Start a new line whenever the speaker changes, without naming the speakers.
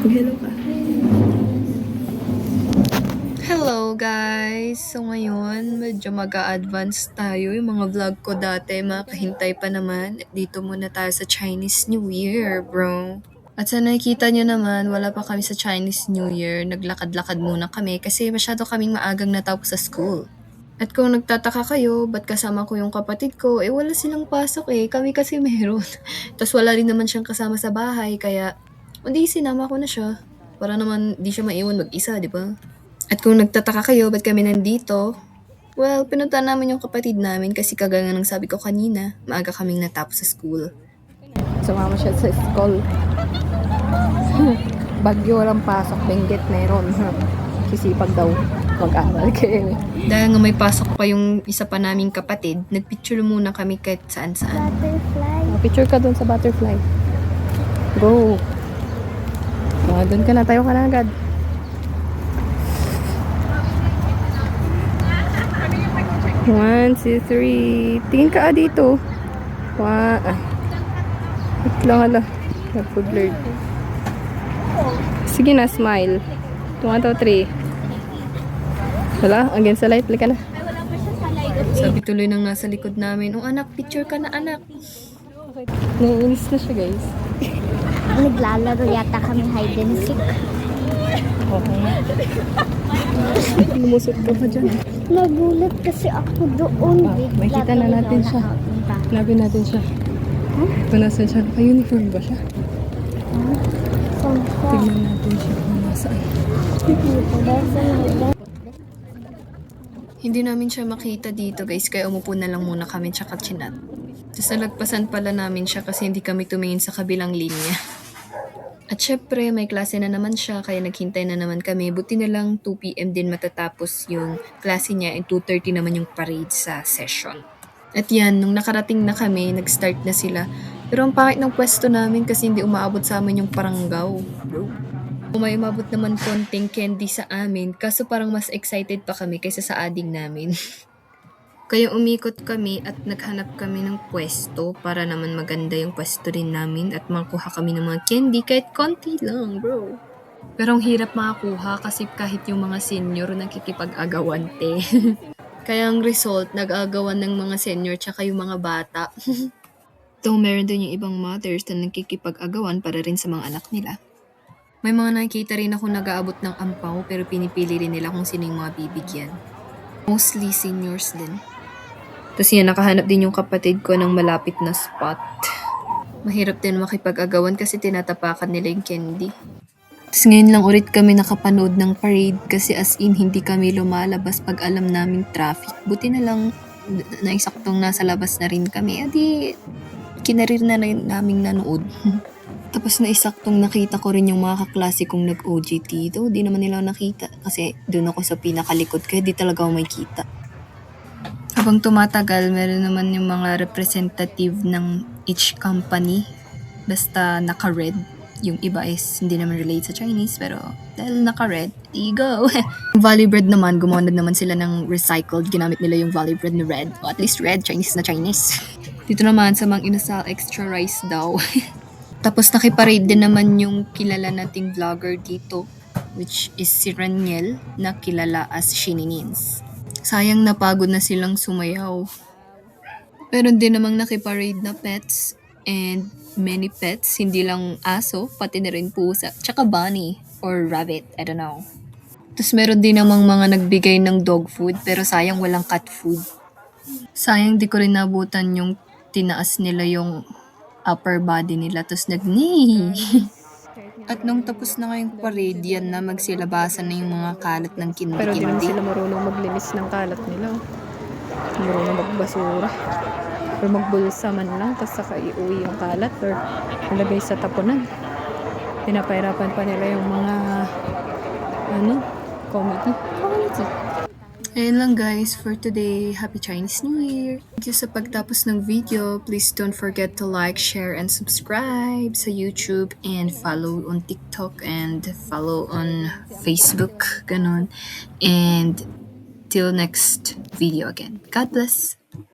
Mag-hello ka. Hello guys! So ngayon, medyo mag-a-advance tayo. Yung mga vlog ko dati, makahintay pa naman. At dito muna tayo sa Chinese New Year, bro. At sa nakikita nyo naman, wala pa kami sa Chinese New Year. Naglakad-lakad muna kami kasi masyado kaming maagang natapos sa school. At kung nagtataka kayo, ba't kasama ko yung kapatid ko? Wala silang pasok eh. Kami kasi meron. Tapos wala rin naman siyang kasama sa bahay, kaya hindi sinama ko na siya. Para naman di siya maiwan mag-isa, di ba? At kung nagtataka kayo, ba't kami nandito? Well, pinunta namin yung kapatid namin kasi kagaya ng sabi ko kanina, maaga kaming natapos sa school.
Sumama siya sa school. Bagyo walang pasok, Benguet meron. Sisipag daw mag-aral kayo.
Dahil nga may pasok pa yung isa pa naming kapatid, nagpicture muna kami kahit saan-saan.
Butterfly.
Picture ka dun sa butterfly. Go! Doon ka na, tayo ka na agad. One, two, three. Tingin ka dito. One. Wait lang, hala. Nagpo-blurred. Sige na, smile. 1, 2, 3. Wala, against the light. Balik ka na.
Sabi tuloy nang nasa likod namin, "Oh anak, picture ka na anak."
Naiinis na siya, guys.
Naglalaro yata kami hide and seek.
Okay. Lumusot ka pa dyan.
Nagulat kasi ako doon.
Makikita na natin siya. Hanapin natin siya. Kung nasan siya. Naka-uniform ba siya? Tignan natin siya kung nasaan.
Hindi namin siya makita dito guys, kaya umupo na lang muna kami tsaka chinat. Tapos nalagpasan pala namin siya kasi hindi kami tumingin sa kabilang linya. At syempre, may klase na naman siya, kaya naghintay na naman kami. Buti na lang 2 p.m. din matatapos yung klase niya and 2:30 naman yung parade sa session. At yan, nung nakarating na kami, nag-start na sila. Pero ang pangit ng pwesto namin kasi hindi umaabot sa amin yung paranggaw. May umabot naman konting candy sa amin, kaso parang mas excited pa kami kaysa sa ading namin. Kaya umikot kami at naghanap kami ng pwesto para naman maganda yung pwesto rin namin at makuha kami ng mga candy kahit konti lang, bro. Pero ang hirap makakuha kasi kahit yung mga senior nakikipag-agawan, te. Kaya ang result, nag-agawan ng mga senior tsaka yung mga bata. Though meron din yung ibang mothers na nakikipag-agawan para rin sa mga anak nila. May mga nakikita rin ako nag-aabot ng ampaw pero pinipili rin nila kung sino yung mga bibigyan. Mostly seniors din. Tapos yan, nakahanap din yung kapatid ko ng malapit na spot. Mahirap din makipag-agawan kasi tinatapakan nila yung candy. Tapos ngayon lang ulit kami nakapanood ng parade kasi as in hindi kami lumalabas pag alam naming traffic. Buti na lang naisaktong nasa labas na rin kami. Adi, kinarir na rin naming nanood. Tapos naisaktong nakita ko rin yung mga kaklase kong nag-OJT. Though di naman nila nakita kasi doon ako sa pinakalikod kaya di talaga ako may kita. Habang tumatagal, meron naman yung mga representative ng each company. Basta naka-red. Yung iba is hindi naman relate sa Chinese, pero dahil naka-red, there you go. Valley Bread naman, gumawa na naman sila ng recycled. Ginamit nila yung Valley Bread na red. O at least red, Chinese na Chinese. Dito naman sa Mang Inasal, extra rice daw. Tapos nakiparade din naman yung kilala nating vlogger dito, which is si Raniel, na kilala as Shininins. Sayang napagod na silang sumayaw. Meron din namang nakiparade na pets and many pets, hindi lang aso, pati na rin pusa, tsaka bunny or rabbit, I don't know. Tapos meron din namang mga nagbigay ng dog food pero sayang walang cat food. Sayang di ko rin nabutan yung tinaas nila yung upper body nila tapos nag-nee. At nung tapos na ngayong parade, yan na magsilabasan na yung mga kalat ng
Pero di naman
kindi-kindi.
sila marunong maglinis ng kalat nila. Marunong magbasura. Or magbulsa man lang, tapos saka iuwi yung kalat or ilagay sa tapunan. Pinapahirapan pa nila yung mga committee.
Ayun lang guys for today. Happy Chinese New Year! Thank you sa pagtapos ng video. Please don't forget to like, share, and subscribe sa YouTube and follow on TikTok and follow on Facebook. Ganon. And till next video again. God bless!